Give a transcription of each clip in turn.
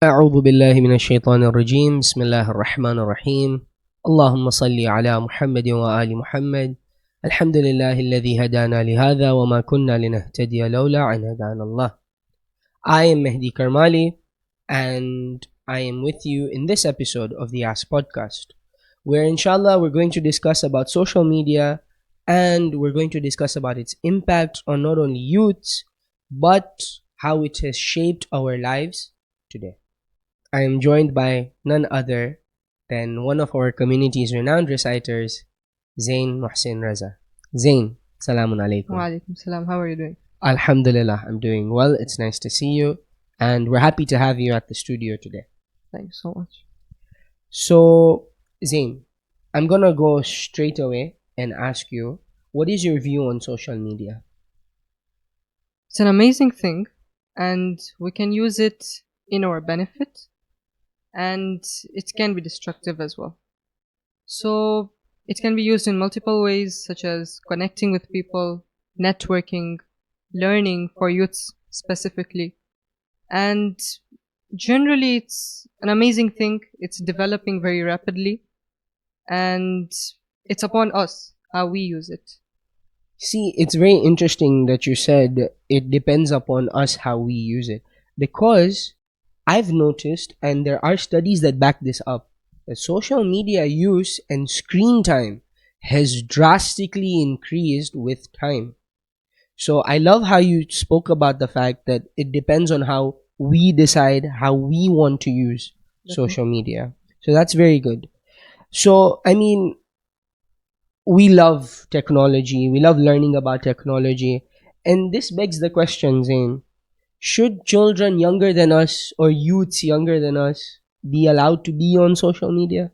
أعوذ بالله من الشيطان الرجيم بسم الله الرحمن الرحيم اللهم صل على محمد وآل محمد الحمد لله الذي هدانا لهذا وما كنا لنهتدي لولا أن هدانا الله. I am Mehdi Karmali and I am with you in this episode of the Ask Podcast, where inshallah we're going to discuss about social media and we're going to discuss about its impact on not only youths but how it has shaped our lives today. I am joined by none other than one of our community's renowned reciters, Zain, Mohsin, Raza. Zain, salamun alaikum. Wa alaikum salam. How are you doing? Alhamdulillah, I'm doing well. It's nice to see you, and we're happy to have you at the studio today. Thanks so much. So, Zain, I'm gonna go straight away and ask you, what is your view on social media? It's an amazing thing, and we can use it in our benefit, and it can be destructive as well. So, it can be used in multiple ways, such as connecting with people, networking, learning for youths specifically, and generally it's an amazing thing. It's developing very rapidly, and it's upon us how we use it. See, it's very interesting that you said it depends upon us how we use it, because I've noticed, and there are studies that back this up, that social media use and screen time has drastically increased with time. So I love how you spoke about the fact that it depends on how we decide how we want to use social media. So that's very good. So, I mean, we love technology, we love learning about technology, and this begs the question, Zain, should children younger than us or youths younger than us be allowed to be on social media?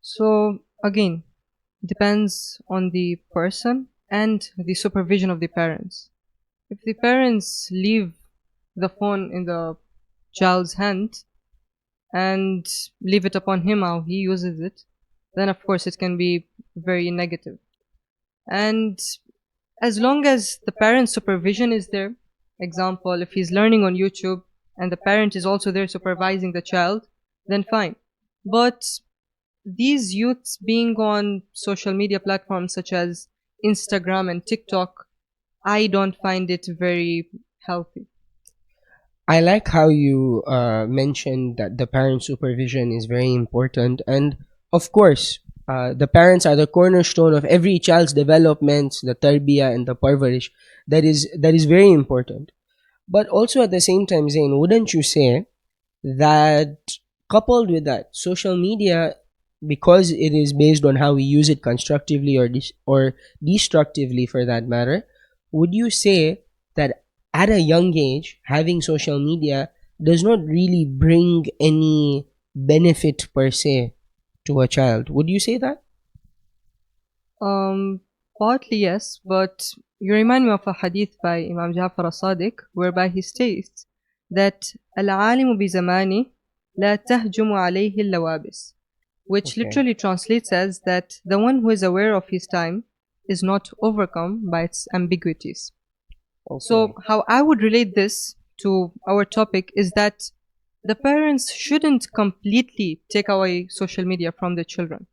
So again, depends on the person and the supervision of the parents. If the parents leave the phone in the child's hand and leave it upon him how he uses it, then of course it can be very negative. And as long as the parent's supervision is there, example, if he's learning on YouTube and the parent is also there supervising the child, then fine. But these youths being on social media platforms such as Instagram and TikTok, I don't find it very healthy. I like how you mentioned that the parent supervision is very important, and of course, the parents are the cornerstone of every child's development, the tarbiyah and the parvarish. That is very important. But also at the same time, Zain, wouldn't you say that coupled with that, social media, because it is based on how we use it constructively or destructively for that matter, would you say that at a young age having social media does not really bring any benefit per se to a child? Would you say that? Partly yes, but you remind me of a hadith by Imam Ja'far as-Sadiq whereby he states that al-alimu bi zamani la tahjumu alayhi al-lawabis, which Okay. literally translates as that the one who is aware of his time is not overcome by its ambiguities. So how I would relate this to our topic is that the parents shouldn't completely take away social media from their children.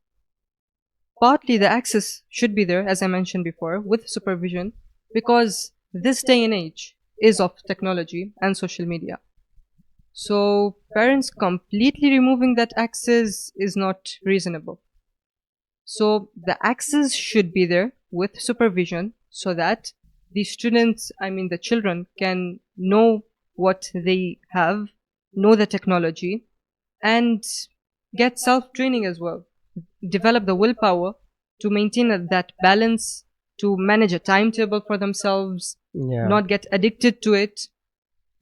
Partly the access should be there, as I mentioned before, with supervision, because this day and age is of technology and social media. So parents completely removing that access is not reasonable. So the access should be there with supervision so that the students, the children, can know what they have, know the technology, and get self-training as well. Develop the willpower to maintain that balance, to manage a timetable for themselves, Yeah. not get addicted to it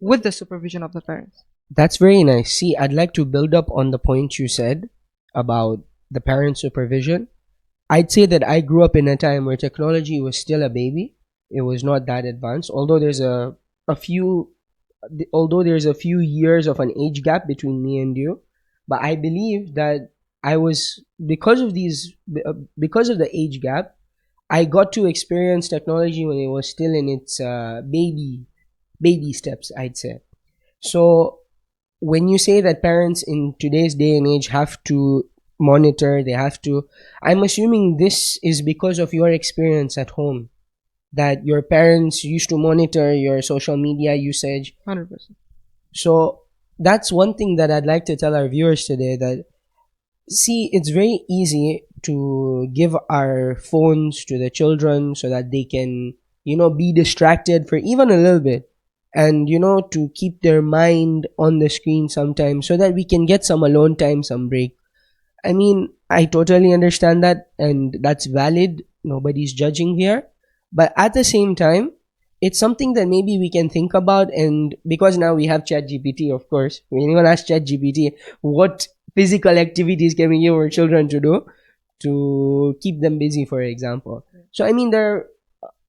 with the supervision of the parents. That's very nice. See, I'd like to build up on the point you said about the parent supervision. I'd say that I grew up in a time where technology was still a baby. It was not that advanced. Although there's a few years of an age gap between me and you, but I believe that I was because of the age gap, I got to experience technology when it was still in its baby steps, I'd say. So when you say that parents in today's day and age have to monitor, they have to, I'm assuming this is because of your experience at home, that your parents used to monitor your social media usage. 100%. So that's one thing that I'd like to tell our viewers today, that see, it's very easy to give our phones to the children so that they can, be distracted for even a little bit, and to keep their mind on the screen sometimes, so that we can get some alone time, some break. I mean, I totally understand that, and that's valid. Nobody's judging here. But at the same time, it's something that maybe we can think about. And because now we have ChatGPT, of course, we even ask ChatGPT, what physical activities can we give our children to do to keep them busy, for example. So, I mean, there are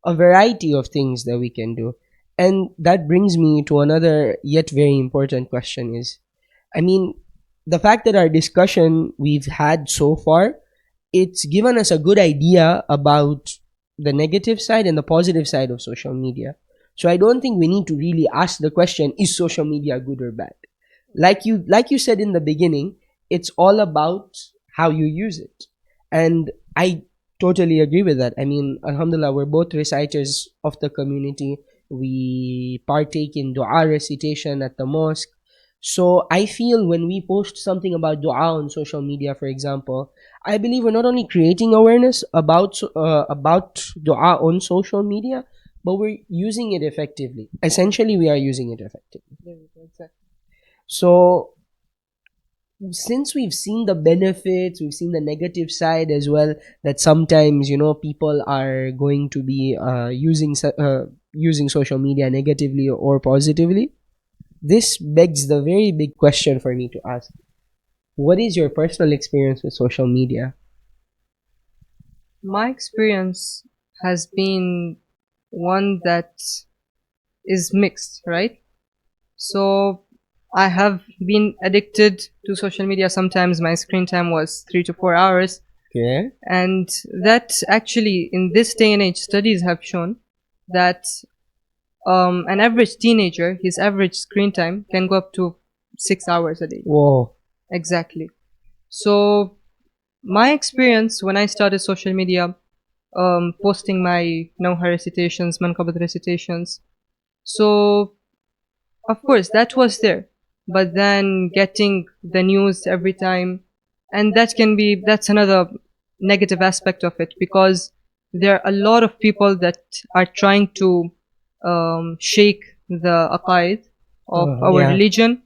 a variety of things that we can do. And that brings me to another yet very important question is, I mean, the fact that our discussion we've had so far, it's given us a good idea about the negative side and the positive side of social media. So I don't think we need to really ask the question, is social media good or bad? Like you said in the beginning, it's all about how you use it. And I totally agree with that. I mean, alhamdulillah, we're both reciters of the community. We partake in dua recitation at the mosque. So I feel when we post something about dua on social media, for example, I believe we're not only creating awareness about dua on social media, but we're using it effectively. Essentially, we are using it effectively. Exactly. So since we've seen the benefits, we've seen the negative side as well, that sometimes people are going to be using social media negatively or positively. This begs the very big question for me to ask: what is your personal experience with social media? My experience has been one that is mixed, right? So I have been addicted to social media. Sometimes my screen time was 3 to 4 hours. Okay. And that actually, in this day and age, studies have shown that an average teenager, his average screen time can go up to 6 hours a day. Whoa. Exactly. So my experience when I started social media, posting my Nauha recitations, Manqabat recitations. So of course that was there, but then getting the news every time, and that's another negative aspect of it, because there are a lot of people that are trying to shake the aqaid of our Yeah. religion.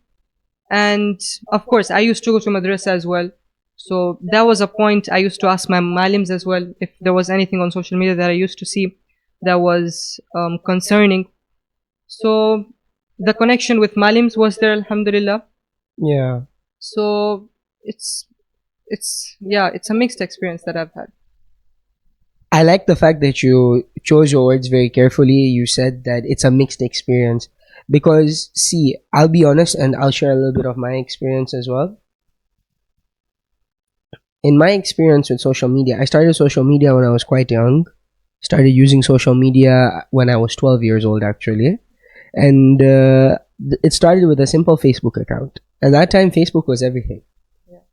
And of course I used to go to madrasa as well, so that was a point. I used to ask my malims as well if there was anything on social media that I used to see that was concerning. So the connection with malims was there, alhamdulillah. Yeah. So it's a mixed experience that I've had. I like the fact that you chose your words very carefully. You said that it's a mixed experience. Because, see, I'll be honest and I'll share a little bit of my experience as well. In my experience with social media, I started social media when I was quite young. Started using social media when I was 12 years old, actually. And it started with a simple Facebook account. At that time, Facebook was everything.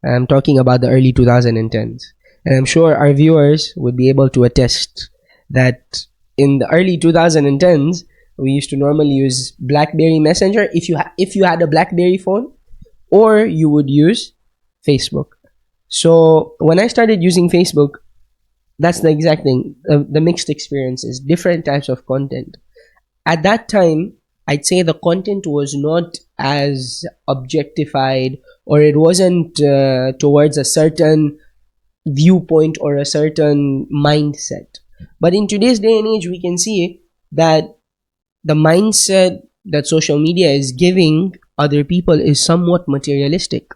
I'm talking about the early 2010s. And I'm sure our viewers would be able to attest that in the early 2010s, we used to normally use BlackBerry Messenger if you had a BlackBerry phone, or you would use Facebook. So when I started using Facebook, that's the exact thing. The mixed experiences, different types of content. At that time, I'd say the content was not as objectified, or it wasn't towards a certain viewpoint or a certain mindset. But in today's day and age, we can see that the mindset that social media is giving other people is somewhat materialistic.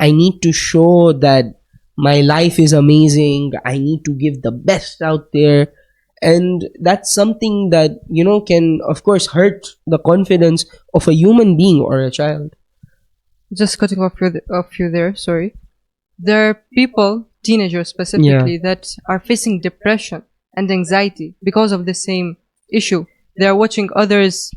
I need to show that my life is amazing. I need to give the best out there. And that's something that, can, of course, hurt the confidence of a human being or a child. Just cutting off you there, sorry. There are people, teenagers specifically, that are facing depression and anxiety because of the same issue. They are watching others'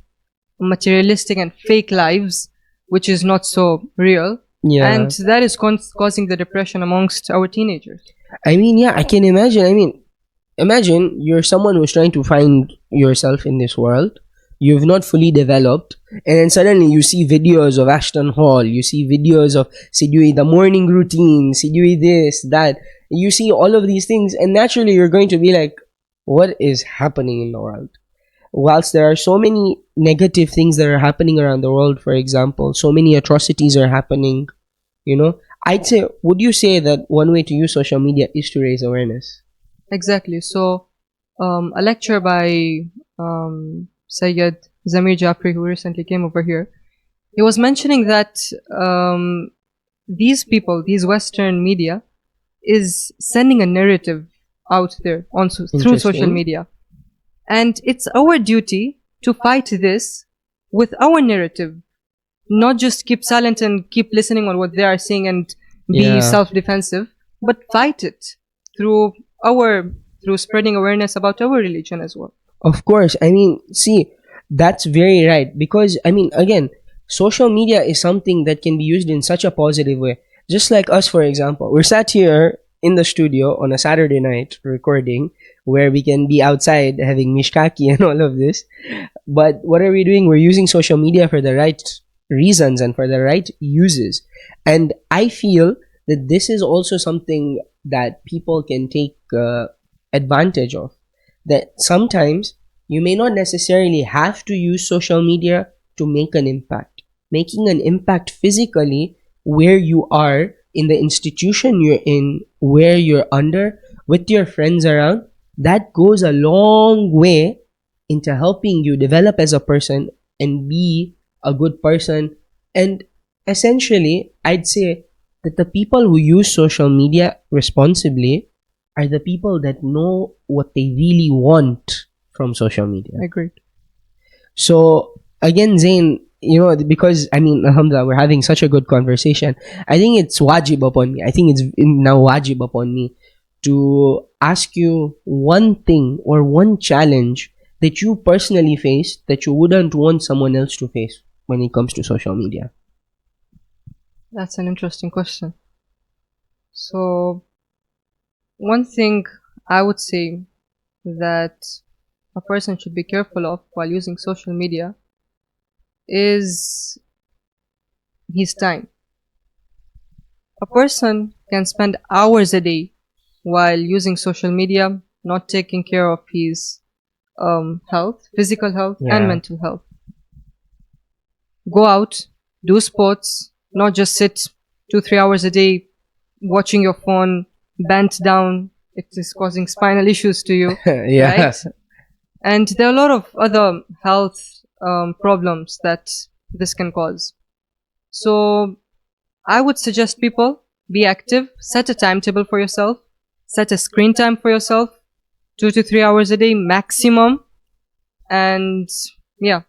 materialistic and fake lives which is not so real. Yeah. And that is causing the depression amongst our teenagers. I mean, yeah, I can imagine. I mean, imagine you're someone who's trying to find yourself in this world. You've not fully developed, and then suddenly you see videos of Ashton Hall. You see videos of Sidui, the morning routine, Sidui this, that. You see all of these things, and naturally you're going to be like, what is happening in the world? Whilst there are so many negative things that are happening around the world, for example, so many atrocities are happening, I'd say, would you say that one way to use social media is to raise awareness? Exactly. So, a lecture by Sayyid Zamir Jafri, who recently came over here, he was mentioning that these people, these Western media, is sending a narrative out there through social Interesting. media. And it's our duty to fight this with our narrative, not just keep silent and keep listening on what they are saying and be Yeah. self-defensive, but fight it through spreading awareness about our religion as well. Of course. I mean, see, that's very right. Because, I mean, again, social media is something that can be used in such a positive way. Just like us, for example, we're sat here in the studio on a Saturday night recording where we can be outside having mishkaki and all of this. But what are we doing? We're using social media for the right reasons and for the right uses. And I feel that this is also something that people can take advantage of. That sometimes you may not necessarily have to use social media to make an impact. Making an impact physically where you are, in the institution you're in, where you're under, with your friends around, that goes a long way into helping you develop as a person and be a good person. And essentially, I'd say that the people who use social media responsibly are the people that know what they really want from social media. Agreed. So again, Zain, because I mean, alhamdulillah, we're having such a good conversation. I think it's wajib upon me. I think it's now wajib upon me to ask you one thing or one challenge that you personally faced that you wouldn't want someone else to face when it comes to social media. That's an interesting question. So, one thing I would say that a person should be careful of while using social media is his time. A person can spend hours a day while using social media, not taking care of his health, physical health, and mental health. Go out, do sports, not just sit 2-3 hours a day watching your phone bent down. It is causing spinal issues to you. Yeah. Right? And there are a lot of other health problems that this can cause. So I would suggest people be active, set a timetable for yourself, set a screen time for yourself, 2 to 3 hours a day maximum. And yeah,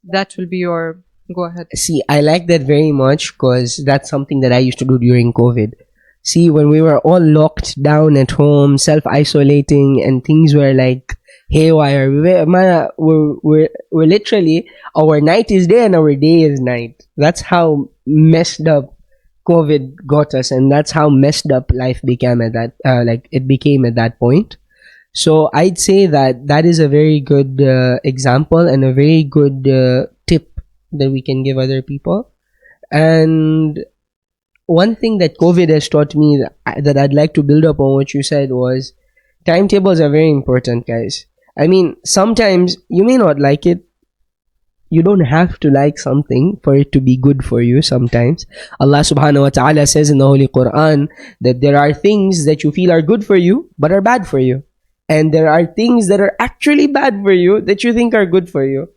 that will be your go ahead. See, I like that very much because that's something that I used to do during COVID. See, when we were all locked down at home, self-isolating, and things were like haywire, we're literally, our night is day and our day is night. That's how messed up COVID got us, and that's how messed up life became at that, it became at that point. So I'd say that is a very good example and a very good tip that we can give other people. And one thing that COVID has taught me that I'd like to build up on what you said was timetables are very important, guys. I mean, sometimes you may not like it. You don't have to like something for it to be good for you sometimes. Allah subhanahu wa ta'ala says in the Holy Quran that there are things that you feel are good for you but are bad for you. And there are things that are actually bad for you that you think are good for you.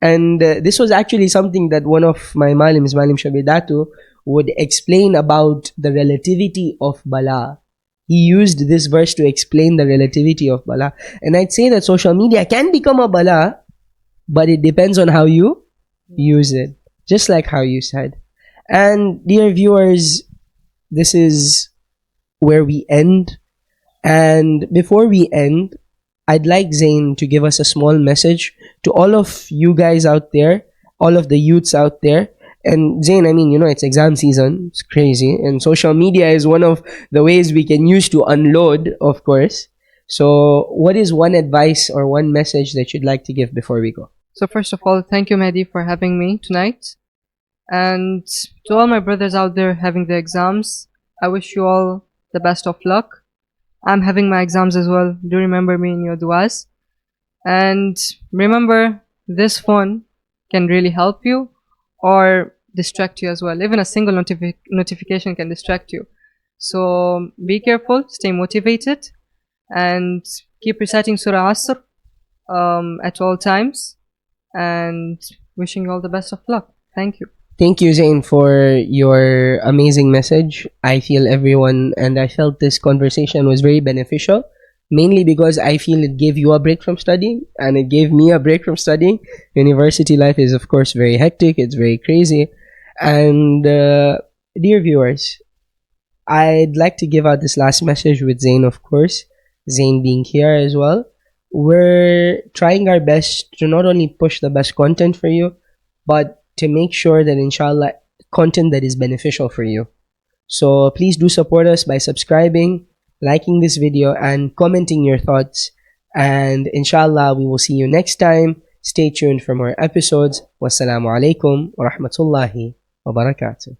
And this was actually something that one of my malims, Malim Shabidatu, would explain about the relativity of bala. He used this verse to explain the relativity of bala. And I'd say that social media can become a bala, but it depends on how you use it. Just like how you said. And dear viewers, this is where we end. And before we end, I'd like Zain to give us a small message to all of you guys out there, all of the youths out there, And Zain, I mean, it's exam season. It's crazy. And social media is one of the ways we can use to unload, of course. So, what is one advice or one message that you'd like to give before we go? So first of all, thank you, Mehdi, for having me tonight. And to all my brothers out there having the exams, I wish you all the best of luck. I'm having my exams as well. Do remember me in your duas. And remember, this phone can really help you or distract you as well. Even a single notification can distract you. So be careful, stay motivated, and keep reciting Surah Asr at all times. And wishing you all the best of luck. Thank you. Thank you, Zain, for your amazing message. I feel everyone and I felt this conversation was very beneficial, mainly because I feel it gave you a break from studying and it gave me a break from studying. University life is, of course, very hectic, it's very crazy. And, dear viewers, I'd like to give out this last message with Zain, of course, Zain being here as well. We're trying our best to not only push the best content for you, but to make sure that, inshallah, content that is beneficial for you. So please do support us by subscribing, liking this video, and commenting your thoughts. And inshallah, we will see you next time. Stay tuned for more episodes. Wassalamu alaikum wa rahmatullahi wa barakatuh.